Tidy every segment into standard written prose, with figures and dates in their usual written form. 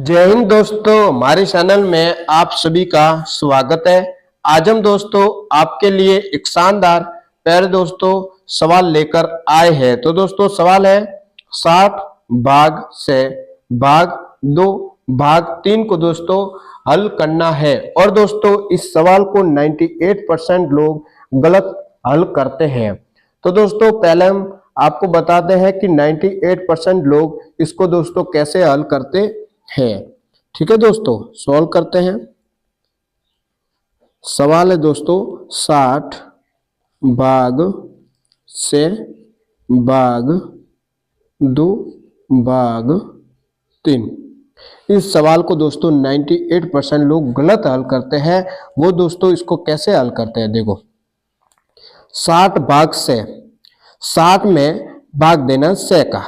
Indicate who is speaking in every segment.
Speaker 1: जय हिंद दोस्तों, हमारे चैनल में आप सभी का स्वागत है। आज हम दोस्तों आपके लिए एक शानदार प्यारे दोस्तों सवाल लेकर आए हैं। तो दोस्तों सवाल है 60 भाग से भाग 2 भाग 3 को दोस्तों हल करना है। और दोस्तों इस सवाल को 98% लोग गलत हल करते हैं। तो दोस्तों पहले हम आपको बताते हैं कि 98% लोग इसको दोस्तों कैसे हल करते है। ठीक है दोस्तों, सॉल्व करते हैं। सवाल है दोस्तों 60 भाग से भाग 2 भाग 3। इस सवाल को दोस्तों 98% लोग गलत हल करते हैं। वो दोस्तों इसको कैसे हल करते हैं, देखो 60 भाग से 60 में भाग देना 100 का।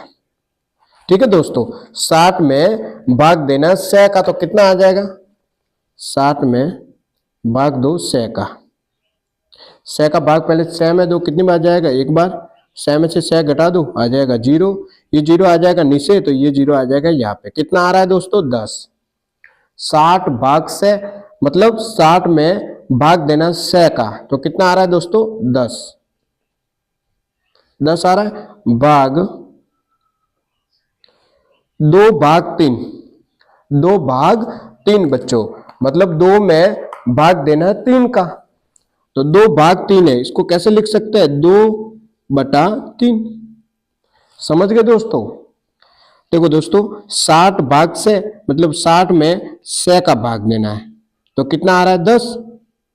Speaker 1: ठीक है दोस्तों, 60 में भाग देना 100 का, तो कितना आ जाएगा 60 में भाग दो 100 का। 100 का भाग पहले 100 में दो, कितनी बार जाएगा एक बार। 100 में से 100 घटा दो, आ जाएगा 0। ये 0 आ जाएगा नीचे, तो ये 0 आ जाएगा यहाँ पे। कितना आ रहा है दोस्तों 10। 60 भाग से मतलब 60 में भाग देना 100 का, तो कितना आ रहा है दोस्तों 10। 10 आ रहा है। भाग 2 भाग 3, 2 भाग 3 बच्चों, मतलब 2 में भाग देना है 3 का, तो 2 भाग 3 है। इसको कैसे लिख सकते हैं 2/3। समझ गए दोस्तों। देखो दोस्तों 60 भाग से मतलब 60 में 100 का भाग देना है, तो कितना आ रहा है 10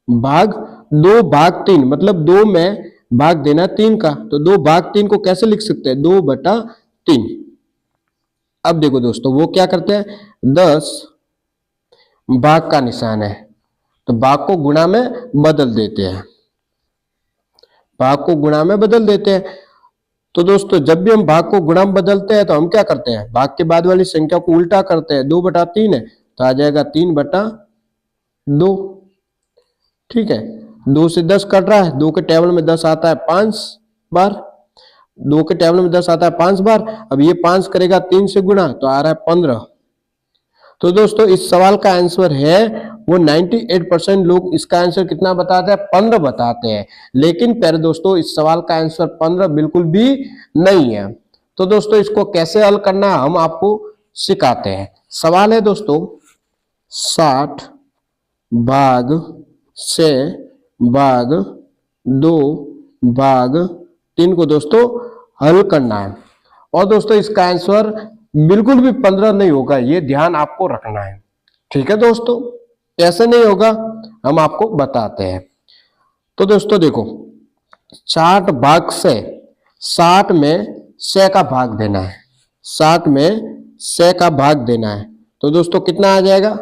Speaker 1: भाग 2 भाग 3, मतलब 2 में भाग देना 3 का, तो 2 भाग 3 को कैसे लिख सकते हैं 2/3। अब देखो दोस्तों वो क्या करते हैं 10 भाग का निशान है, तो भाग को गुणा में बदल देते हैं। भाग को गुणा में बदल देते हैं। तो दोस्तों जब भी हम भाग को गुणा में बदलते हैं तो हम क्या करते हैं, भाग के बाद वाली संख्या को उल्टा करते हैं। 2/3 है तो आ जाएगा 3/2। ठीक है, 2 से 10 कट रहा है, 2 के टेबल में 10 आता है 5 बार, 2 के टेबल में 10 आता है 5 बार। अब ये 5 करेगा 3 से गुणा, तो आ रहा है 15। तो दोस्तों इस सवाल का आंसर है वो 98% लोग इसका आंसर कितना बताते हैं 15 बताते हैं। लेकिन प्यारे दोस्तों इस सवाल का आंसर 15 बिल्कुल भी नहीं है। तो दोस्तों इसको कैसे हल करना हम आपको सिखाते हैं। सवाल है दोस्तों 60 भाग से भाग 2 भाग 3 को दोस्तों हल करना है। और दोस्तों इसका आंसर बिल्कुल भी 15 नहीं होगा, ये ध्यान आपको रखना है। ठीक है दोस्तों, कैसे नहीं होगा हम आपको बताते हैं। तो दोस्तों देखो 60 भाग से 60 में 100 का भाग देना है, 60 में 100 का भाग देना है, तो दोस्तों कितना आ जाएगा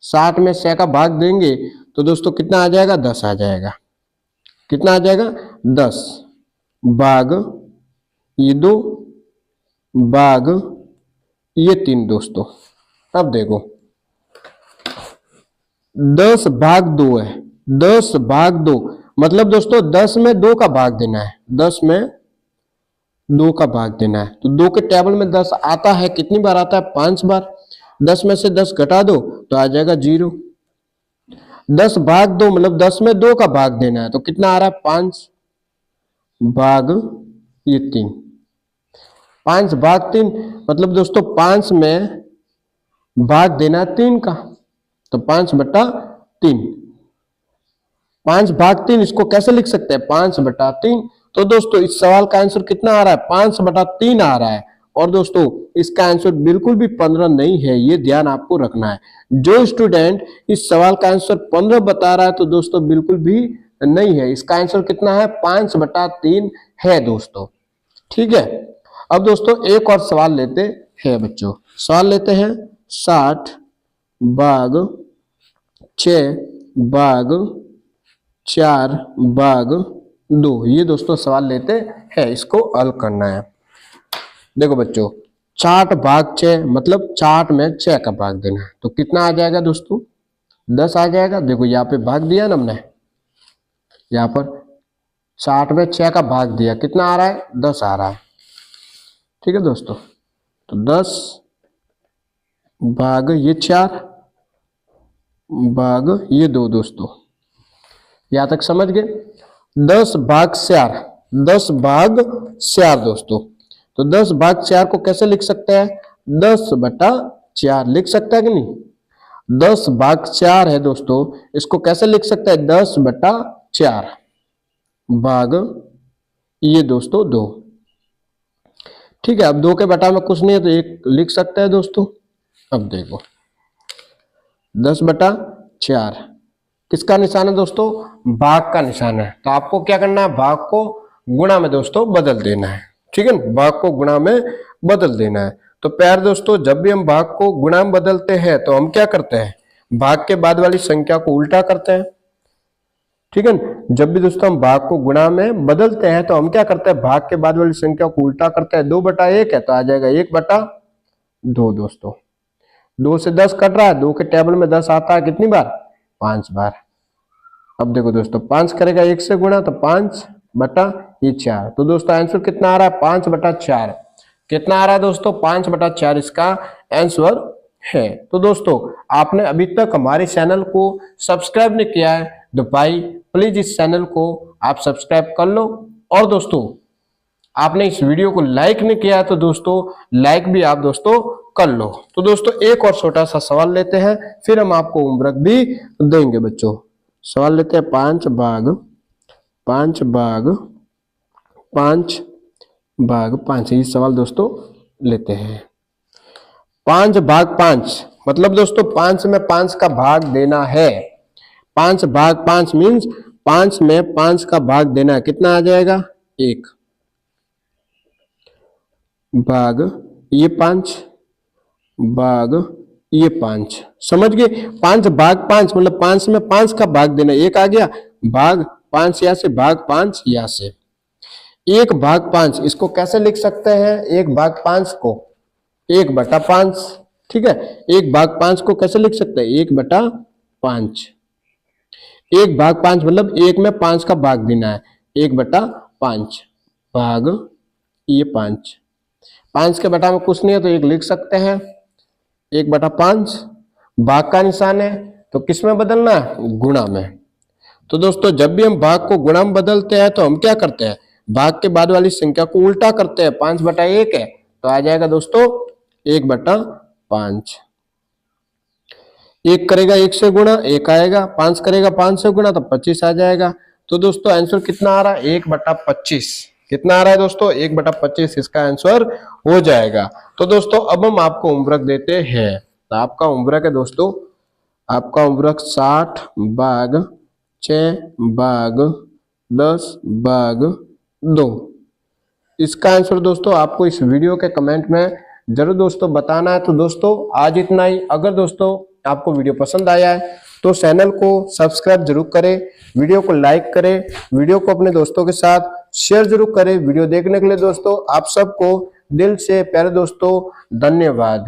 Speaker 1: 60 में 100 का भाग देंगे तो दोस्तों कितना आ जाएगा 10 आ जाएगा। कितना आ जाएगा 10 भाग ये 2 भाग ये 3 दोस्तों। अब देखो 10 भाग 2 है, 10 भाग 2 मतलब दोस्तों 10 में 2 का भाग देना है, 10 में 2 का भाग देना है। तो 2 के टेबल में 10 आता है, कितनी बार आता है 5 बार। 10 में से 10 घटा दो तो आ जाएगा 0। 10 भाग 2 मतलब 10 में 2 का भाग देना है, तो कितना आ रहा है 5 भाग ये 3। 5 भाग 3 मतलब दोस्तों 5 में भाग देना 3 का, तो 5/3। 5 भाग 3 इसको कैसे लिख सकते हैं 5/3। तो दोस्तों इस सवाल का आंसर कितना आ रहा है 5/3 आ रहा है। और दोस्तों इसका आंसर बिल्कुल भी 15 नहीं है, ये ध्यान आपको रखना है। जो स्टूडेंट इस सवाल का आंसर 15 बता रहा है तो दोस्तों बिल्कुल भी नहीं है, इसका आंसर कितना है 5/3 है दोस्तों। ठीक है, अब दोस्तों एक और सवाल लेते हैं बच्चों। सवाल लेते हैं 60 भाग 6 भाग 4 भाग 2। ये दोस्तों सवाल लेते हैं, इसको हल करना है। देखो बच्चों 60 भाग 6 मतलब 60 में 6 का भाग देना है, तो कितना आ जाएगा दोस्तों 10 आ जाएगा। देखो यहाँ पे भाग दिया ना हमने, यहाँ पर 60 में 6 का भाग दिया, कितना आ रहा है 10 आ रहा है। ठीक है दोस्तों, तो 10 भाग ये 4 भाग ये 2 दोस्तों। यहां तक समझ गए। 10 भाग 4, 10 भाग 4 दोस्तों। तो 10 भाग 4 को कैसे लिख सकते हैं? 10/4 लिख सकते हैं कि नहीं? 10 भाग 4 है दोस्तों, इसको कैसे लिख सकते हैं? 10/4 भाग ये दोस्तों 2। ठीक है, अब 2 के बटा में कुछ नहीं है तो 1 लिख सकते हैं दोस्तों। अब देखो 10/4 किसका निशान है दोस्तों? भाग का निशान है। तो आपको क्या करना है? भाग को गुणा में दोस्तों बदल देना है। ठीक है, भाग को गुणा में बदल देना है। तो प्यारे दोस्तों, जब भी हम भाग को गुणा में बदलते हैं तो हम क्या करते हैं? भाग के बाद वाली संख्या को उल्टा करते हैं। ठीक है, जब भी दोस्तों हम भाग को गुणा में बदलते हैं तो हम क्या करते हैं? भाग के बाद वाली संख्या को उल्टा करते हैं। 2/1 है तो आ जाएगा 1/2 दोस्तों। 2 से 10 कट रहा है, 2 के टेबल में 10 आता है कितनी बार? 5 बार। अब देखो दोस्तों 5 करेगा 1 से गुणा तो 5/4। तो दोस्तों आंसर कितना आ रहा है? 5/4। कितना आ रहा है दोस्तों? 5/4 इसका आंसर है। तो दोस्तों आपने अभी तक हमारे चैनल को सब्सक्राइब नहीं किया है तो भाई प्लीज इस चैनल को आप सब्सक्राइब कर लो। और दोस्तों आपने इस वीडियो को लाइक नहीं किया है तो दोस्तों लाइक भी आप दोस्तों कर लो। तो दोस्तों एक और छोटा सा सवाल लेते हैं, फिर हम आपको होमवर्क भी देंगे बच्चों। सवाल लेते हैं 5 भाग 5 ये सवाल दोस्तों लेते हैं। 5 भाग 5 मतलब दोस्तों 5 में 5 का भाग देना है। 5 भाग 5 मीन्स 5 में 5 का भाग देना है। कितना आ जाएगा? 1 भाग ये 5 भाग ये 5। समझ गए? 5 भाग 5 मतलब 5 में 5 का भाग देना। 1 आ गया, भाग 5 यहां से, भाग 5 यहां से। 1 भाग 5 इसको कैसे लिख सकते हैं? 1 भाग 5 को 1/5। ठीक है, 1 भाग 5 को कैसे लिख सकते हैं? 1/5। 1 भाग 5 मतलब 1 में 5 का भाग देना है। 1/5 भाग ये 5। 5 के बटा में कुछ नहीं है तो 1 लिख सकते हैं। 1/5 भाग का निशान है तो किस में बदलना है? गुणा में। तो दोस्तों जब भी हम भाग को गुणा में बदलते हैं तो हम क्या करते हैं? भाग के बाद वाली संख्या को उल्टा करते हैं। 5/1 है तो आ जाएगा दोस्तों 1/5। 1 करेगा 1 से गुणा 1 आएगा, 5 करेगा 5 से गुणा तो 25 आ जाएगा। तो दोस्तों आंसर कितना आ रहा है? 1/25। कितना आ रहा है दोस्तों? 1/25 इसका आंसर हो जाएगा। तो दोस्तों अब हम आपको होमवर्क देते हैं। तो आपका होमवर्क है दोस्तों, आपका होमवर्क 60 भाग 6 भाग 10 भाग 2। इसका आंसर दोस्तों आपको इस वीडियो के कमेंट में जरूर दोस्तों बताना है। तो दोस्तों आज इतना ही। अगर दोस्तों आपको वीडियो पसंद आया है तो चैनल को सब्सक्राइब जरूर करें, वीडियो को लाइक करें, वीडियो को अपने दोस्तों के साथ शेयर जरूर करें। वीडियो देखने के लिए दोस्तों आप सबको दिल से प्यारे दोस्तों धन्यवाद।